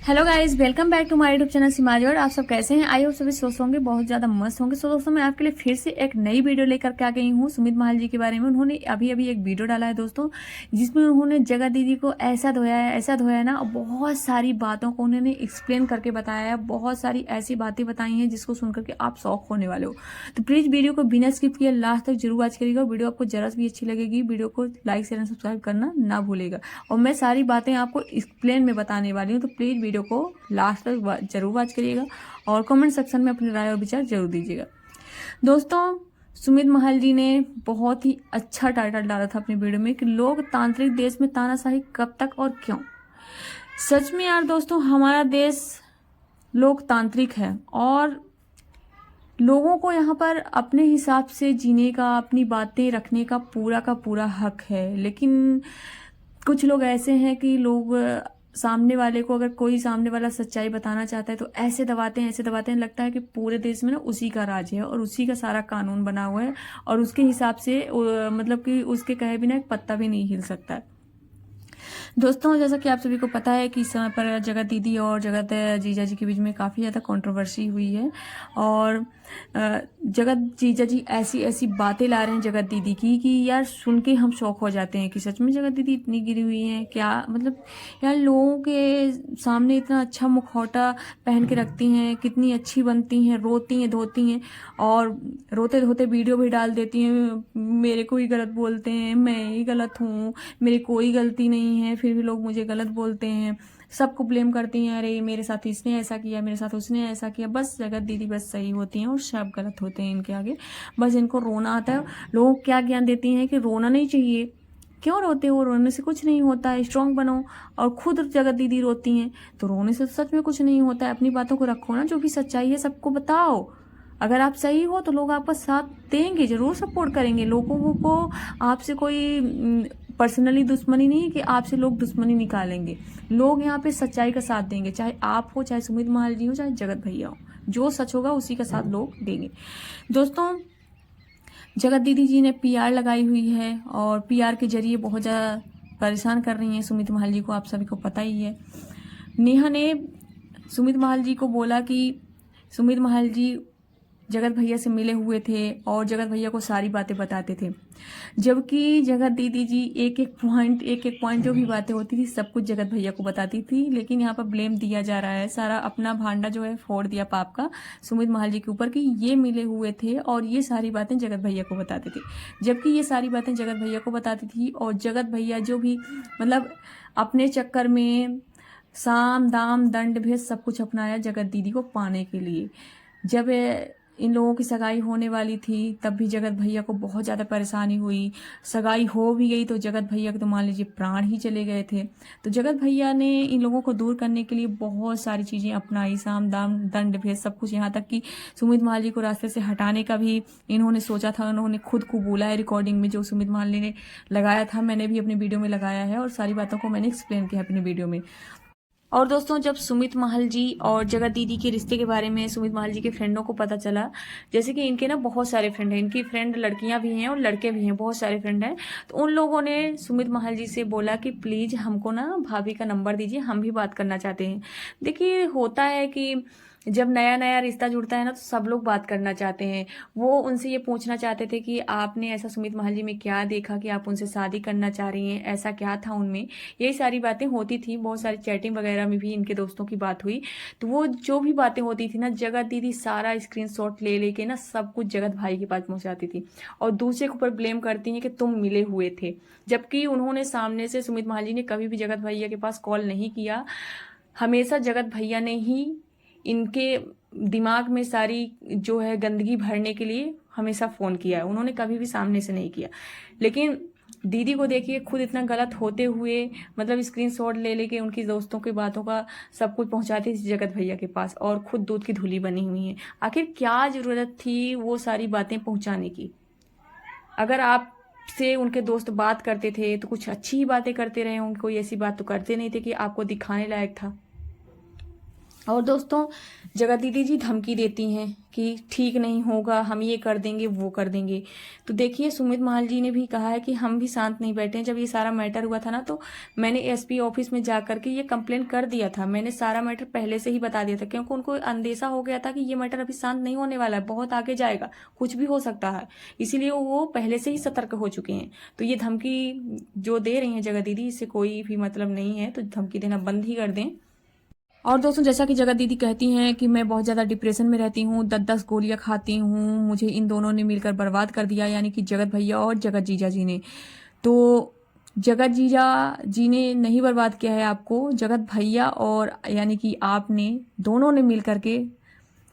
Hello guys, welcome back to my YouTube channel सिमाज। और आप सब कैसे हैं? आई होप सभी स्वस्थ होंगे, बहुत ज़्यादा मस्त होंगे। सो दोस्तों, मैं आपके लिए फिर से एक नई वीडियो लेकर के आ गई हूँ सुमित महाल जी के बारे में। उन्होंने अभी अभी एक वीडियो डाला है दोस्तों, जिसमें उन्होंने जगह दीदी को ऐसा धोया है ना, और बहुत सारी बातों को उन्होंने एक्सप्लेन करके बताया है। बहुत सारी ऐसी बातें बताई हैं जिसको सुनकर के आप शॉक होने वाले हो। तो प्लीज़ वीडियो को बिना स्किप किए लास्ट तक जरूर वॉच करिएगा। वीडियो आपको जरा भी अच्छी लगेगी, वीडियो को लाइक शेयर एंड सब्सक्राइब करना ना भूलेगा। और मैं सारी बातें आपको एक्सप्लेन में बताने वाली हूँ, तो प्लीज़ वीडियो को लास्ट तक जरूर वॉच करिएगा और कमेंट सेक्शन में अपनी राय और विचार जरूर दीजिएगा। दोस्तों, सुमित महाल जी ने बहुत ही अच्छा टाइटल डाला था अपनी वीडियो में कि लोकतांत्रिक देश में तानाशाही कब तक और क्यों। सच में यार दोस्तों, हमारा देश लोकतांत्रिक है और लोगों को यहाँ पर अपने हिसाब से जीने का, अपनी बातें रखने का पूरा हक है। लेकिन कुछ लोग ऐसे हैं कि लोग सामने वाले को, अगर कोई सामने वाला सच्चाई बताना चाहता है तो ऐसे दबाते हैं, लगता है कि पूरे देश में ना उसी का राज है और उसी का सारा कानून बना हुआ है और उसके हिसाब से मतलब कि उसके कहे बिना एक पत्ता भी नहीं हिल सकता है। दोस्तों, जैसा कि आप सभी को पता है कि इस समय पर जगत दीदी और जगत जीजा जी के बीच में काफ़ी ज़्यादा कंट्रोवर्सी हुई है। और जगत जीजा जी ऐसी ऐसी बातें ला रहे हैं जगत दीदी की कि यार सुन के हम शौक हो जाते हैं कि सच में जगत दीदी इतनी गिरी हुई हैं क्या। मतलब यार, लोगों के सामने इतना अच्छा मुखौटा पहन के रखती हैं, कितनी अच्छी बनती हैं, रोती हैं धोती हैं और रोते धोते वीडियो भी डाल देती हैं। मेरे को ही गलत बोलते हैं, मैं ही गलत हूँ, मेरी कोई गलती नहीं है, फिर भी लोग मुझे गलत बोलते हैं, सबको ब्लेम करती हैं। अरे मेरे साथ इसने ऐसा किया, मेरे साथ उसने ऐसा किया। बस जगत दीदी बस सही होती हैं और सब गलत होते हैं इनके आगे। बस इनको रोना आता है। लोग क्या ज्ञान देती हैं कि रोना नहीं चाहिए। क्यों रोते हो? रोने से कुछ नहीं होता है, स्ट्रांग बनो। और खुद जगत दीदी रोती हैं तो रोने से तो सच में कुछ नहीं होता है। अपनी बातों को रखो ना, जो भी सच्चाई है सबको बताओ। अगर आप सही हो तो लोग आपका साथ देंगे, जरूर सपोर्ट करेंगे। लोगों को आपसे कोई पर्सनली दुश्मनी नहीं है कि आपसे लोग दुश्मनी निकालेंगे। लोग यहाँ पे सच्चाई का साथ देंगे, चाहे आप हो, चाहे सुमित महाल जी हो, चाहे जगत भैया हो। जो सच होगा उसी का साथ लोग देंगे। दोस्तों, जगत दीदी जी ने पीआर लगाई हुई है और पीआर के जरिए बहुत ज़्यादा परेशान कर रही हैं सुमित महाल जी को, आप सभी को पता ही है। नेहा ने सुमित महाल जी को बोला कि सुमित महाल जी जगत भैया से मिले हुए थे और जगत भैया को सारी बातें बताते थे, जबकि जगत दीदी जी एक एक पॉइंट जो भी बातें होती थी सब कुछ जगत भैया को बताती थी। लेकिन यहाँ पर ब्लेम दिया जा रहा है, सारा अपना भांडा जो है फोड़ दिया पाप का सुमित महाल जी के ऊपर कि ये मिले हुए थे और ये सारी बातें जगत भैया को बताते थे। जबकि ये सारी बातें जगत भैया को बताती थी और जगत भैया जो भी मतलब अपने चक्कर में साम दाम दंड भेद सब कुछ अपनाया जगत दीदी को पाने के लिए। जब इन लोगों की सगाई होने वाली थी तब भी जगत भैया को बहुत ज़्यादा परेशानी हुई। सगाई हो भी गई तो जगत भैया के तो मान लीजिए प्राण ही चले गए थे। तो जगत भैया ने इन लोगों को दूर करने के लिए बहुत सारी चीज़ें अपनाई, साम दाम दंड भेद सब कुछ, यहाँ तक कि सुमित महाल जी को रास्ते से हटाने का भी इन्होंने सोचा था। उन्होंने खुद को बोला है रिकॉर्डिंग में जो सुमित महाल ने लगाया था, मैंने भी अपनी वीडियो में लगाया है और सारी बातों को मैंने एक्सप्लेन किया अपनी वीडियो में। और दोस्तों, जब सुमित महल जी और जगत दीदी के रिश्ते के बारे में सुमित महल जी के फ्रेंडों को पता चला, जैसे कि इनके ना बहुत सारे फ्रेंड हैं, इनकी फ्रेंड लड़कियां भी हैं और लड़के भी हैं, बहुत सारे फ्रेंड हैं। तो उन लोगों ने सुमित महल जी से बोला कि प्लीज़ हमको ना भाभी का नंबर दीजिए, हम भी बात करना चाहते हैं। देखिए, होता है कि जब नया नया रिश्ता जुड़ता है ना तो सब लोग बात करना चाहते हैं। वो उनसे ये पूछना चाहते थे कि आपने ऐसा सुमित महल जी में क्या देखा कि आप उनसे शादी करना चाह रही हैं, ऐसा क्या था उनमें। यही सारी बातें होती थी, बहुत सारी चैटिंग वगैरह में भी इनके दोस्तों की बात हुई। तो वो जो भी बातें होती थी ना, जगत दीदी सारा स्क्रीनशॉट ले लेके ना सब कुछ जगत भाई के पास पहुंचाती थी और दूसरे के ऊपर ब्लेम करती हैं कि तुम मिले हुए थे। जबकि उन्होंने सामने से, सुमित महल जी ने कभी भी जगत भैया के पास कॉल नहीं किया। हमेशा जगत भैया ने ही इनके दिमाग में सारी जो है गंदगी भरने के लिए हमेशा फ़ोन किया है, उन्होंने कभी भी सामने से नहीं किया। लेकिन दीदी को देखिए, खुद इतना गलत होते हुए मतलब स्क्रीनशॉट ले लेके उनकी दोस्तों की बातों का सब कुछ पहुंचाती थी जगत भैया के पास और खुद दूध की धूली बनी हुई है। आखिर क्या ज़रूरत थी वो सारी बातें पहुंचाने की? अगर आप से उनके दोस्त बात करते थे तो कुछ अच्छी ही बातें करते रहे होंगे, कोई ऐसी बात तो करते नहीं थे कि आपको दिखाने लायक था। और दोस्तों जगत दीदी जी धमकी देती हैं कि ठीक नहीं होगा, हम ये कर देंगे वो कर देंगे। तो देखिए सुमित महाल जी ने भी कहा है कि हम भी शांत नहीं बैठे हैं। जब ये सारा मैटर हुआ था ना, तो मैंने एसपी ऑफिस में जा करके ये कंप्लेन कर दिया था। मैंने सारा मैटर पहले से ही बता दिया था, क्योंकि उनको अंदेशा हो गया था कि ये मैटर अभी शांत नहीं होने वाला है, बहुत आगे जाएगा, कुछ भी हो सकता है। इसीलिए वो पहले से ही सतर्क हो चुके हैं। तो ये धमकी जो दे रही हैं जगत दीदी, इससे कोई भी मतलब नहीं है, तो धमकी देना बंद ही कर दें। और दोस्तों जैसा कि जगत दीदी कहती हैं कि मैं बहुत ज़्यादा डिप्रेशन में रहती हूँ, 10-10 गोलियां खाती हूँ, मुझे इन दोनों ने मिलकर बर्बाद कर दिया, यानी कि जगत भैया और जगत जीजा जी ने। तो जगत जीजा जी ने नहीं बर्बाद किया है आपको, जगत भैया और यानी कि आपने दोनों ने मिल करके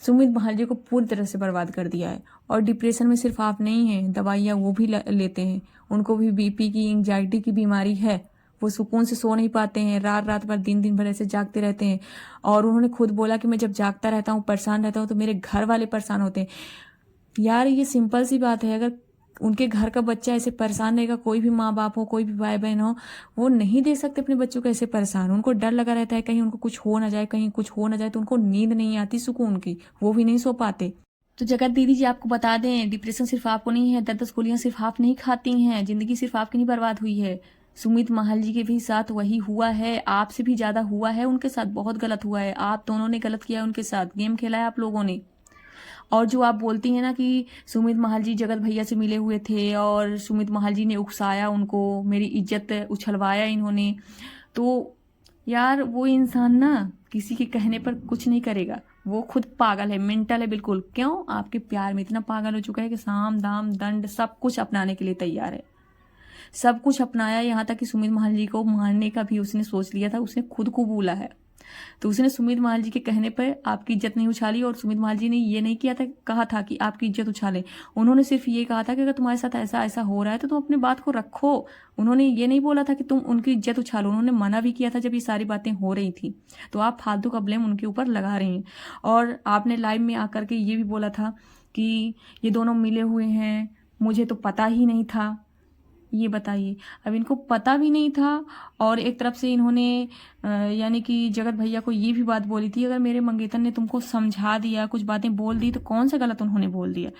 सुमित महाल जी को पूरी तरह से बर्बाद कर दिया है। और डिप्रेशन में सिर्फ आप नहीं हैं, दवाइयाँ वो भी लेते हैं, उनको भी बीपी की, एंजाइटी की बीमारी है। वो सुकून से सो नहीं पाते हैं, रात रात भर दिन दिन भर ऐसे जागते रहते हैं। और उन्होंने खुद बोला कि मैं जब जागता रहता हूँ, परेशान रहता हूँ, तो मेरे घर वाले परेशान होते हैं। यार ये सिंपल सी बात है, अगर उनके घर का बच्चा ऐसे परेशान रहेगा, कोई भी माँ बाप हो, कोई भी भाई बहन हो, वो नहीं देख सकते अपने बच्चों को ऐसे परेशान। उनको डर लगा रहता है कहीं उनको कुछ हो ना जाए, कहीं कुछ हो ना जाए, तो उनको नींद नहीं आती सुकून की, वो भी नहीं सो पाते। तो जगत दीदी जी आपको बता दें, डिप्रेशन सिर्फ आपको नहीं है, 10-10 गोलियां सिर्फ आप नहीं खाती हैं, जिंदगी सिर्फ आपकी नहीं बर्बाद हुई है। सुमित महाल जी के भी साथ वही हुआ है, आपसे भी ज्यादा हुआ है उनके साथ, बहुत गलत हुआ है। आप दोनों ने गलत किया है उनके साथ, गेम खेला है आप लोगों ने। और जो आप बोलती हैं ना कि सुमित महाल जी जगत भैया से मिले हुए थे और सुमित महाल जी ने उकसाया उनको, मेरी इज्जत उछलवाया इन्होंने, तो यार वो इंसान ना किसी के कहने पर कुछ नहीं करेगा, वो खुद पागल है, मेंटल है बिल्कुल। क्यों? आपके प्यार में इतना पागल हो चुका है कि साम दाम दंड सब कुछ अपनाने के लिए तैयार है। सब कुछ अपनाया, यहाँ तक कि सुमित महाल जी को मारने का भी उसने सोच लिया था, उसने खुद को बोला है। तो उसने सुमित महाल जी के कहने पर आपकी इज्जत नहीं उछाली, और सुमित महाल जी ने ये नहीं किया था, कहा था कि आपकी इज्जत उछाले। उन्होंने सिर्फ ये कहा था कि अगर तुम्हारे साथ ऐसा ऐसा हो रहा है तो तुम अपनी बात को रखो। उन्होंने ये नहीं बोला था कि तुम उनकी इज्जत उछालो। उन्होंने मना भी किया था जब ये सारी बातें हो रही थी। तो आप फालतू का ब्लेम उनके ऊपर लगा रही हैं। और आपने लाइव में आकर के ये भी बोला था कि ये दोनों मिले हुए हैं, मुझे तो पता ही नहीं था। ये बताइए, अब इनको पता भी नहीं था, और एक तरफ से इन्होंने यानी कि जगत भैया को ये भी बात बोली थी, अगर मेरे मंगेतर ने तुमको समझा दिया, कुछ बातें बोल दी, तो कौन सा गलत उन्होंने बोल दिया।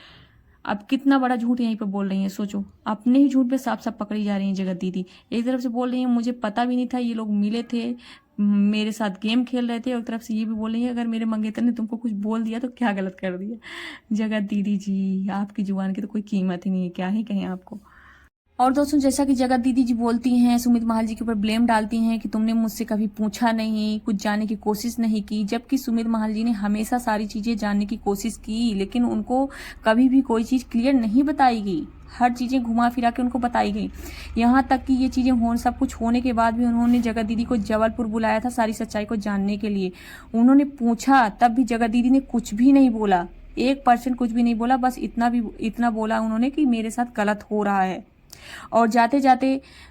अब कितना बड़ा झूठ यहीं पे बोल रही हैं, सोचो, अपने ही झूठ पे साफ साफ पकड़ी जा रही हैं जगत दीदी। एक तरफ से बोल रही हैं मुझे पता भी नहीं था, ये लोग मिले थे, मेरे साथ गेम खेल रहे थे, और एक तरफ से ये भी बोल रही है अगर मेरे मंगेतर ने तुमको कुछ बोल दिया तो क्या गलत कर दिया। जगत दीदी जी आपकी जुबान की तो कोई कीमत ही नहीं है, क्या ही कहें आपको। और दोस्तों जैसा कि जगत दीदी जी बोलती हैं, सुमित महाल जी के ऊपर ब्लेम डालती हैं कि तुमने मुझसे कभी पूछा नहीं, कुछ जानने की कोशिश नहीं की, जबकि सुमित महाल जी ने हमेशा सारी चीजें जानने की कोशिश की, लेकिन उनको कभी भी कोई चीज क्लियर नहीं बताई गई। हर चीजें घुमा फिरा के उनको बताई गई। यहाँ तक कि ये चीजें सब कुछ होने के बाद भी उन्होंने जगत दीदी को जबलपुर बुलाया था सारी सच्चाई को जानने के लिए। उन्होंने पूछा, तब भी जगत दीदी ने कुछ भी नहीं बोला, 1% कुछ भी नहीं बोला। बस इतना बोला उन्होंने कि मेरे साथ गलत हो रहा है। और जाते जाते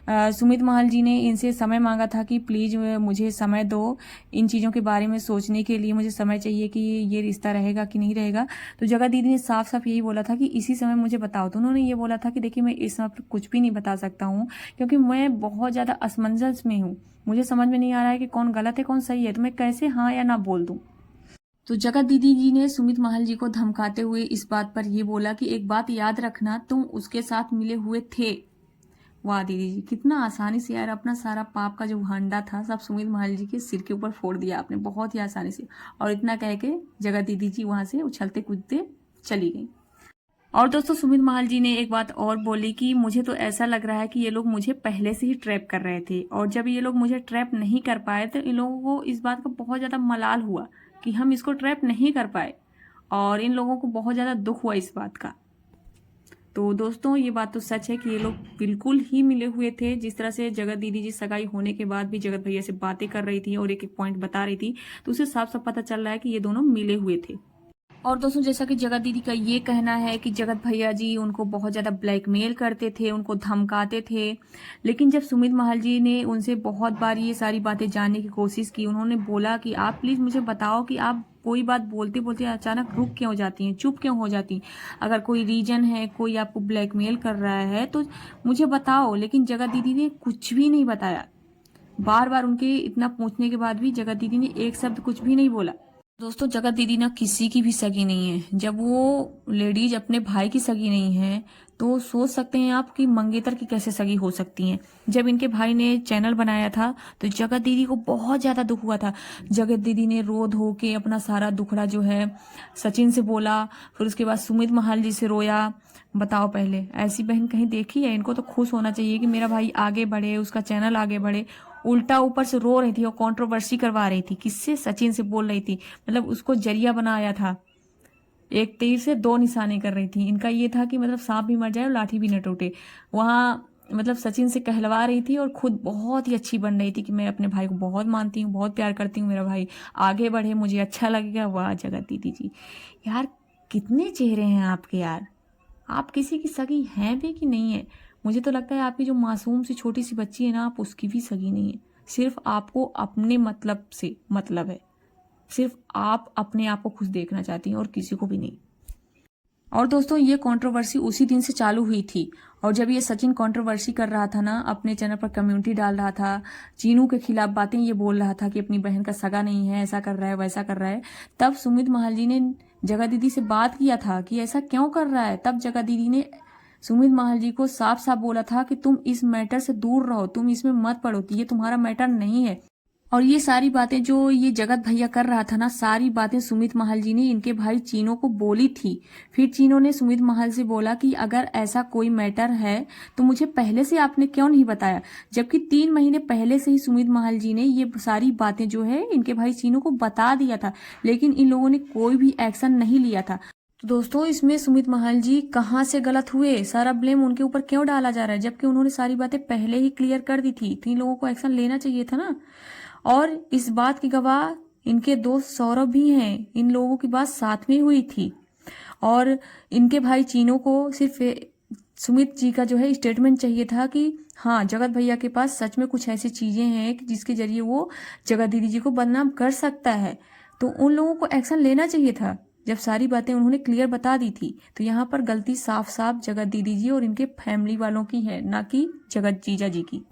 सुमित महाल जी ने इनसे समय मांगा था कि प्लीज मुझे समय दो, इन चीज़ों के बारे में सोचने के लिए मुझे समय चाहिए कि ये रिश्ता रहेगा कि नहीं रहेगा। तो जगत दीदी ने साफ साफ यही बोला था कि इसी समय मुझे बताओ। तो उन्होंने ये बोला था कि देखिए मैं इस समय पर कुछ भी नहीं बता सकता हूँ, क्योंकि मैं बहुत ज़्यादा असमंजस में हूँ, मुझे समझ में नहीं आ रहा है कि कौन गलत है कौन सही है, तो मैं कैसे हाँ या ना बोल दूँ। तो जगत दीदी जी ने सुमित महाल जी को धमकाते हुए इस बात पर ये बोला कि एक बात याद रखना, तुम उसके साथ मिले हुए थे। वाह दीदी जी, कितना आसानी से यार अपना सारा पाप का जो भांडा था सब सुमित महाल जी के सिर के ऊपर फोड़ दिया आपने, बहुत ही आसानी से। और इतना कह के जगत दीदी जी वहां से उछलते कूदते चली गई। और दोस्तों सुमित महाल जी ने एक बात और बोली कि मुझे तो ऐसा लग रहा है कि ये लोग मुझे पहले से ही ट्रैप कर रहे थे, और जब ये लोग मुझे ट्रैप नहीं कर पाए तो इन लोगों को इस बात का बहुत ज़्यादा मलाल हुआ कि हम इसको ट्रैप नहीं कर पाए, और इन लोगों को बहुत ज़्यादा दुख हुआ इस बात का। तो दोस्तों ये बात तो सच है कि ये लोग बिल्कुल ही मिले हुए थे। जिस तरह से जगत दीदी जी सगाई होने के बाद भी जगत भैया से बातें कर रही थी और एक एक पॉइंट बता रही थी, तो उसे साफ साफ पता चल रहा है कि ये दोनों मिले हुए थे। और दोस्तों जैसा कि जगत दीदी का ये कहना है कि जगत भैया जी उनको बहुत ज़्यादा ब्लैकमेल करते थे, उनको धमकाते थे, लेकिन जब सुमित महाल जी ने उनसे बहुत बार ये सारी बातें जानने की कोशिश की, उन्होंने बोला कि आप प्लीज़ मुझे बताओ कि आप कोई बात बोलते बोलते अचानक रुक क्यों जाती हैं, चुप क्यों हो जाती हैं, अगर कोई रीजन है, कोई आपको ब्लैकमेल कर रहा है तो मुझे बताओ। लेकिन जगत दीदी ने कुछ भी नहीं बताया। बार बार उनके इतना पूछने के बाद भी जगत दीदी ने एक शब्द कुछ भी नहीं बोला। दोस्तों जगत दीदी ना किसी की भी सगी नहीं है। जब वो लेडीज अपने भाई की सगी नहीं है तो सोच सकते हैं आप कि मंगेतर की कैसे सगी हो सकती हैं। जब इनके भाई ने चैनल बनाया था तो जगत दीदी को बहुत ज्यादा दुख हुआ था। जगत दीदी ने रो धो के अपना सारा दुखड़ा जो है सचिन से बोला, फिर उसके बाद सुमित महाल जी से रोया। बताओ, पहले ऐसी बहन कहीं देखी है? इनको तो खुश होना चाहिए कि मेरा भाई आगे बढ़े, उसका चैनल आगे बढ़े। उल्टा ऊपर से रो रही थी और कंट्रोवर्सी करवा रही थी। किससे? सचिन से बोल रही थी, मतलब उसको जरिया बनाया था। एक तीर से दो निशाने कर रही थी। इनका ये था कि मतलब सांप भी मर जाए और लाठी भी न टूटे। वहां मतलब सचिन से कहलवा रही थी और खुद बहुत ही अच्छी बन रही थी कि मैं अपने भाई को बहुत मानती हूँ, बहुत प्यार करती हूँ, मेरा भाई आगे बढ़े, मुझे अच्छा लगेगा। वाह जगत दीदी जी, यार कितने चेहरे हैं आपके यार। आप किसी की सगी हैं भी कि नहीं है? मुझे तो लगता है आपकी जो मासूम सी छोटी सी बच्ची है ना, आप उसकी भी सगी नहीं है। सिर्फ आपको अपने मतलब से मतलब है। सिर्फ आप अपने आप को खुश देखना चाहती हैं और किसी को भी नहीं। और दोस्तों ये कंट्रोवर्सी उसी दिन से चालू हुई थी। और जब ये सचिन कंट्रोवर्सी कर रहा था ना, अपने चैनल पर कम्युनिटी डाल रहा था, चीनू के खिलाफ बातें ये बोल रहा था कि अपनी बहन का सगा नहीं है, ऐसा कर रहा है, वैसा कर रहा है, तब सुमित महाल जी ने जगह दीदी से बात किया था कि ऐसा क्यों कर रहा है। तब जगह दीदी ने सुमित महाल जी को साफ साफ बोला था कि तुम इस मैटर से दूर रहो, तुम इसमें मत पड़ो, ये तुम्हारा मैटर नहीं है। और ये सारी बातें जो ये जगत भैया कर रहा था ना, सारी बातें सुमित महाल जी ने इनके भाई चीनो को बोली थी। फिर चीनो ने सुमित महाल से बोला कि अगर ऐसा कोई मैटर है तो मुझे पहले से आपने क्यों नहीं बताया। जबकि 3 महीने पहले से ही सुमित महाल जी ने ये सारी बातें जो है इनके भाई चीनो को बता दिया था, लेकिन इन लोगों ने कोई भी एक्शन नहीं लिया था। तो दोस्तों इसमें सुमित महाल जी कहाँ से गलत हुए? सारा ब्लेम उनके ऊपर क्यों डाला जा रहा है, जबकि उन्होंने सारी बातें पहले ही क्लियर कर दी थी। तो इन लोगों को एक्शन लेना चाहिए था ना। और इस बात की गवाह इनके दोस्त सौरभ भी हैं। इन लोगों की बात साथ में हुई थी। और इनके भाई चीनों को सिर्फ सुमित जी का जो है स्टेटमेंट चाहिए था कि हाँ जगत भैया के पास सच में कुछ ऐसी चीजें हैं कि जिसके जरिए वो जगत दीदी जी को बदनाम कर सकता है। तो उन लोगों को एक्शन लेना चाहिए था जब सारी बातें उन्होंने क्लियर बता दी थी। तो यहाँ पर गलती साफ साफ जगत दीदी जी और इनके फैमिली वालों की है, ना कि जगत जीजा जी की।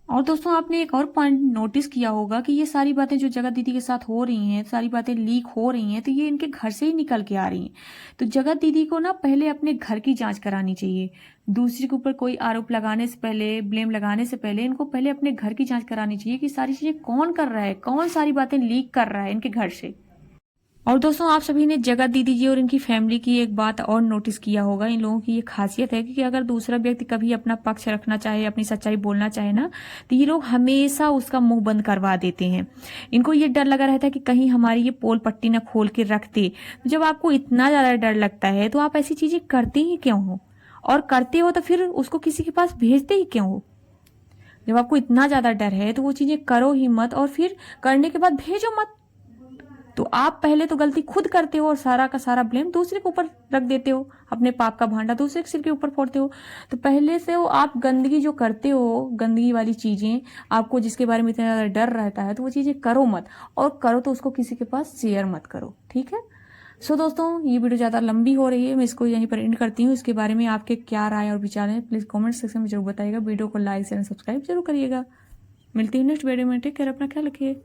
और दोस्तों आपने एक और पॉइंट नोटिस किया होगा कि ये सारी बातें जो जगत दीदी के साथ हो रही हैं, सारी बातें लीक हो रही हैं, तो ये इनके घर से ही निकल के आ रही हैं। तो जगत दीदी को ना पहले अपने घर की जांच करानी चाहिए। दूसरे के ऊपर कोई आरोप लगाने से पहले, ब्लेम लगाने से पहले इनको पहले अपने घर की जांच करानी चाहिए कि सारी चीजें कौन कर रहा है, कौन सारी बातें लीक कर रहा है इनके घर से। और दोस्तों आप सभी ने जगत दीदी जी और इनकी फैमिली की एक बात और नोटिस किया होगा। इन लोगों की ये खासियत है कि अगर दूसरा व्यक्ति कभी अपना पक्ष रखना चाहे, अपनी सच्चाई बोलना चाहे ना, तो ये लोग हमेशा उसका मुंह बंद करवा देते हैं। इनको ये डर लगा रहता है कि कहीं हमारी ये पोल पट्टी ना खोल के रख दे। जब आपको इतना ज्यादा डर लगता है तो आप ऐसी चीजें करते ही क्यों हो? और करते हो तो फिर उसको किसी के पास भेजते ही क्यों हो? जब आपको इतना ज्यादा डर है तो वो चीजें करो ही मत, और फिर करने के बाद भेजो मत। तो आप पहले तो गलती खुद करते हो और सारा का सारा ब्लेम दूसरे के ऊपर रख देते हो, अपने पाप का भांडा दूसरे के सिर के ऊपर फोड़ते हो। तो पहले से आप गंदगी जो करते हो, गंदगी वाली चीजें, आपको जिसके बारे में इतना ज्यादा डर रहता है, तो वो चीजें करो मत। और करो तो उसको किसी के पास शेयर मत करो, ठीक है? सो दोस्तों ये वीडियो ज्यादा लंबी हो रही है, मैं इसको यहीं पर एंड करती हूँ। इसके बारे में आपके क्या राय और विचार हैं प्लीज कमेंट सेक्शन में जरूर बताइएगा। वीडियो को लाइक शेयर सब्सक्राइब जरूर करिएगा। मिलती हूँ नेक्स्ट वीडियो में। टेक केयर, अपना ख्याल रखिए।